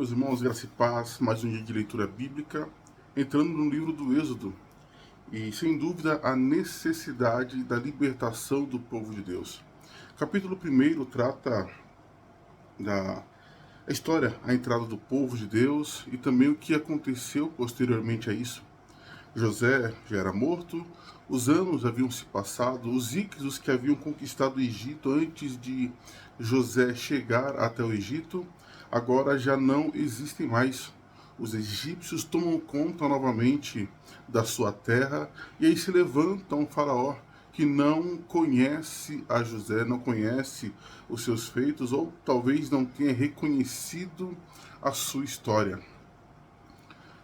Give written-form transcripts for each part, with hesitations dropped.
Meus irmãos, graça e paz, mais um dia de leitura bíblica, entrando no livro do Êxodo, e sem dúvida a necessidade da libertação do povo de Deus. Capítulo 1 trata da história, a entrada do povo de Deus e também o que aconteceu posteriormente a isso. José já era morto, os anos haviam se passado, os íxios que haviam conquistado o Egito antes de José chegar até o Egito, agora já não existem mais. Os egípcios tomam conta novamente da sua terra e aí se levanta um faraó que não conhece a José, não conhece os seus feitos ou talvez não tenha reconhecido a sua história.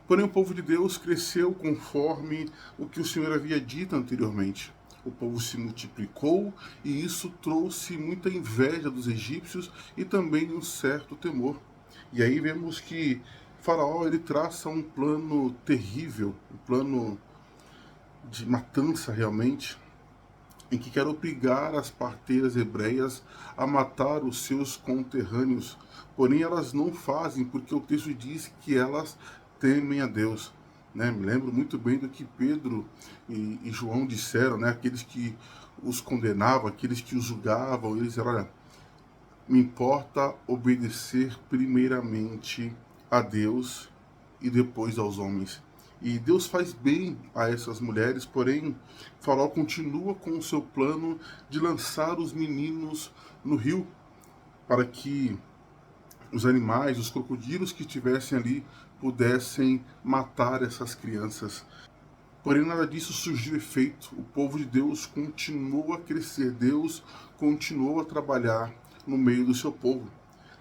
Porém, o povo de Deus cresceu conforme o que o Senhor havia dito anteriormente. O povo se multiplicou e isso trouxe muita inveja dos egípcios e também um certo temor. E aí vemos que Faraó ele traça um plano terrível, um plano de matança realmente, em que quer obrigar as parteiras hebreias a matar os seus conterrâneos. Porém, elas não fazem, porque o texto diz que elas temem a Deus. Né? Me lembro muito bem do que Pedro e João disseram, né? Aqueles que os condenavam, aqueles que os julgavam, eles disseram, olha, me importa obedecer primeiramente a Deus e depois aos homens. E Deus faz bem a essas mulheres, porém, Faraó continua com o seu plano de lançar os meninos no rio, para que os animais, os crocodilos que estivessem ali, pudessem matar essas crianças. Porém, nada disso surgiu efeito. O povo de Deus continuou a crescer, Deus continuou a trabalhar no meio do seu povo.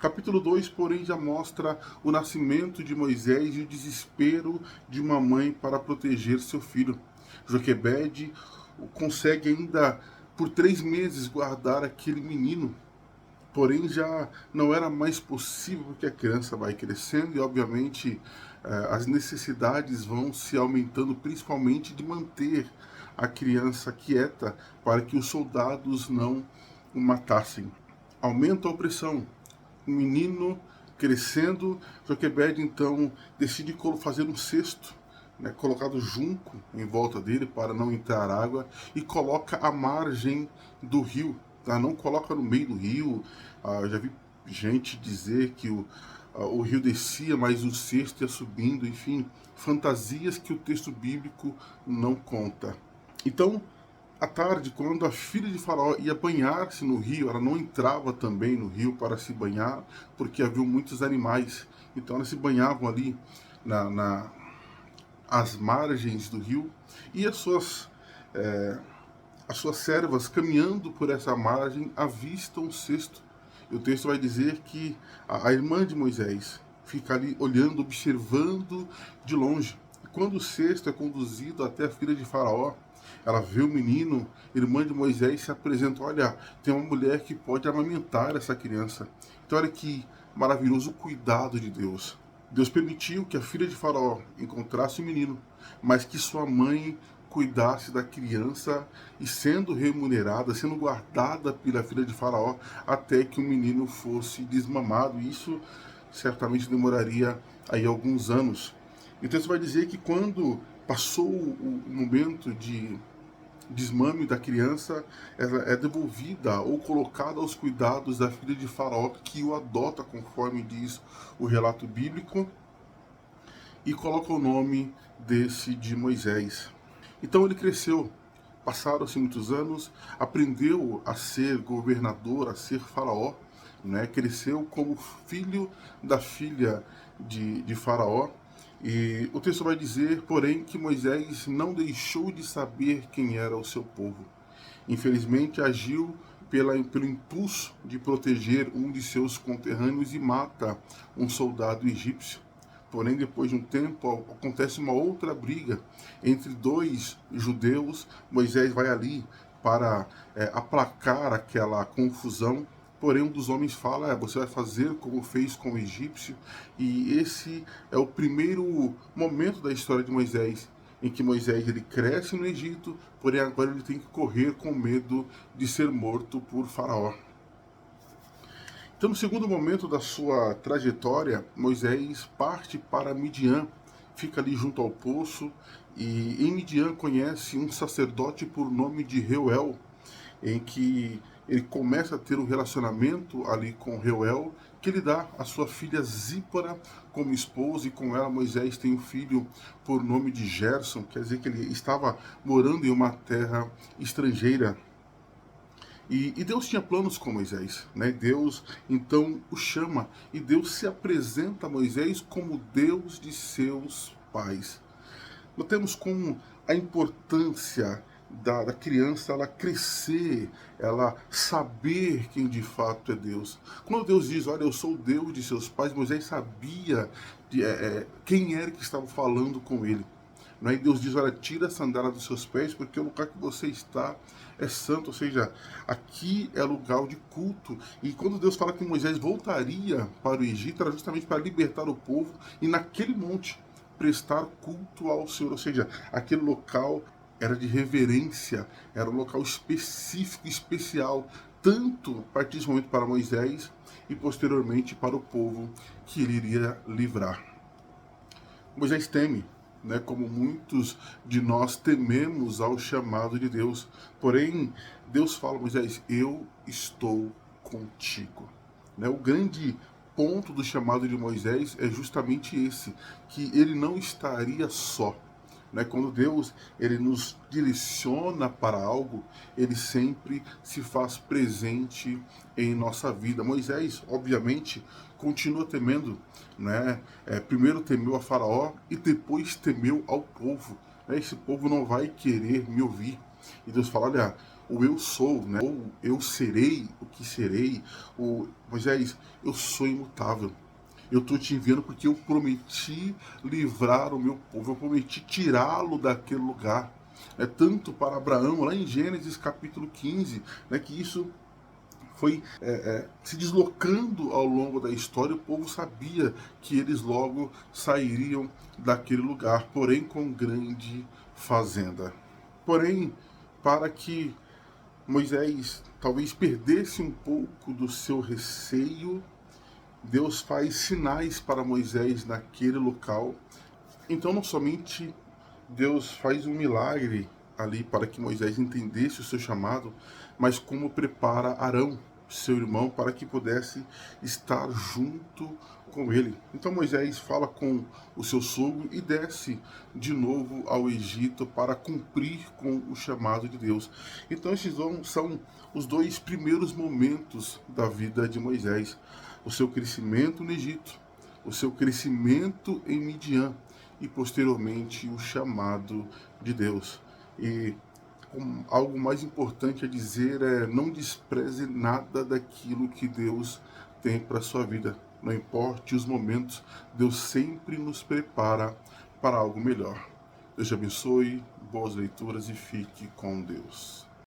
Capítulo 2, porém, já mostra o nascimento de Moisés e o desespero de uma mãe para proteger seu filho. Joquebede consegue ainda por 3 meses guardar aquele menino, porém já não era mais possível porque a criança vai crescendo e obviamente as necessidades vão se aumentando, principalmente de manter a criança quieta para que os soldados não o matassem. Aumenta a opressão. O menino crescendo, Joquebede então decide fazer um cesto, né, colocado junco em volta dele para não entrar água e coloca à margem do rio, tá? Não coloca no meio do rio. Já vi gente dizer que o rio descia, mas o cesto ia subindo, enfim, fantasias que o texto bíblico não conta. Então, à tarde, quando a filha de Faraó ia banhar-se no rio, ela não entrava também no rio para se banhar, porque havia muitos animais. Então elas se banhavam ali às margens do rio, e as suas servas, caminhando por essa margem, avistam um cesto. E o texto vai dizer que a irmã de Moisés fica ali olhando, observando de longe. E quando o cesto é conduzido até a filha de Faraó, ela vê o menino, irmã de Moisés, se apresenta, olha, tem uma mulher que pode amamentar essa criança. Então olha que maravilhoso o cuidado de Deus. Deus permitiu que a filha de Faraó encontrasse o menino, mas que sua mãe cuidasse da criança e sendo remunerada, sendo guardada pela filha de Faraó até que o menino fosse desmamado. E isso certamente demoraria aí alguns anos. Então você vai dizer que quando passou o momento de desmame da criança, ela é devolvida ou colocada aos cuidados da filha de Faraó, que o adota, conforme diz o relato bíblico, e coloca o nome desse de Moisés. Então ele cresceu, passaram-se muitos anos, aprendeu a ser governador, a ser faraó, né? Cresceu como filho da filha de Faraó. E o texto vai dizer, porém, que Moisés não deixou de saber quem era o seu povo. Infelizmente, agiu pelo impulso de proteger um de seus conterrâneos e mata um soldado egípcio. Porém, depois de um tempo, acontece uma outra briga entre dois judeus. Moisés vai ali para aplacar aquela confusão. Porém, um dos homens fala, você vai fazer como fez com o egípcio. E esse é o primeiro momento da história de Moisés, em que Moisés ele cresce no Egito, porém agora ele tem que correr com medo de ser morto por Faraó. Então, no segundo momento da sua trajetória, Moisés parte para Midian, fica ali junto ao poço, e em Midian conhece um sacerdote por nome de Reuel, em que ele começa a ter um relacionamento ali com Reuel, que lhe dá a sua filha Zípora como esposa, e com ela Moisés tem um filho por nome de Gerson, quer dizer que ele estava morando em uma terra estrangeira. E Deus tinha planos com Moisés, né? Deus então o chama, e Deus se apresenta a Moisés como Deus de seus pais. Notemos como a importância da criança ela crescer, ela saber quem de fato é Deus. Quando Deus diz, olha, eu sou o Deus de seus pais, Moisés sabia quem era que estava falando com ele. Não é? E Deus diz, olha, tira a sandália dos seus pés, porque o lugar que você está é santo, ou seja, aqui é lugar de culto. E quando Deus fala que Moisés voltaria para o Egito, era justamente para libertar o povo, e naquele monte prestar culto ao Senhor, ou seja, aquele local era de reverência, era um local específico, especial, tanto a partir desse momento para Moisés e posteriormente para o povo que ele iria livrar. Moisés teme, né, como muitos de nós tememos ao chamado de Deus. Porém, Deus fala a Moisés, eu estou contigo. Né? O grande ponto do chamado de Moisés é justamente esse, que ele não estaria só. Né? Quando Deus ele nos direciona para algo, ele sempre se faz presente em nossa vida. Moisés, obviamente, continua temendo, né? Primeiro temeu a Faraó e depois temeu ao povo. Né? Esse povo não vai querer me ouvir. E Deus fala, olha, o eu sou, né? Ou eu serei o que serei. Moisés, eu sou imutável. Eu estou te enviando porque eu prometi livrar o meu povo, eu prometi tirá-lo daquele lugar. Tanto para Abraão, lá em Gênesis capítulo 15, né, que isso foi se deslocando ao longo da história, o povo sabia que eles logo sairiam daquele lugar, porém com grande fazenda. Porém, para que Moisés talvez perdesse um pouco do seu receio, Deus faz sinais para Moisés naquele local. Então, não somente Deus faz um milagre ali para que Moisés entendesse o seu chamado, mas como prepara Arão, seu irmão, para que pudesse estar junto com ele. Então Moisés fala com o seu sogro e desce de novo ao Egito para cumprir com o chamado de Deus. Então esses são os dois primeiros momentos da vida de Moisés: o seu crescimento no Egito, o seu crescimento em Midian e posteriormente o chamado de Deus. E algo mais importante a dizer é: não despreze nada daquilo que Deus tem para a sua vida. Não importe os momentos, Deus sempre nos prepara para algo melhor. Deus te abençoe, boas leituras e fique com Deus.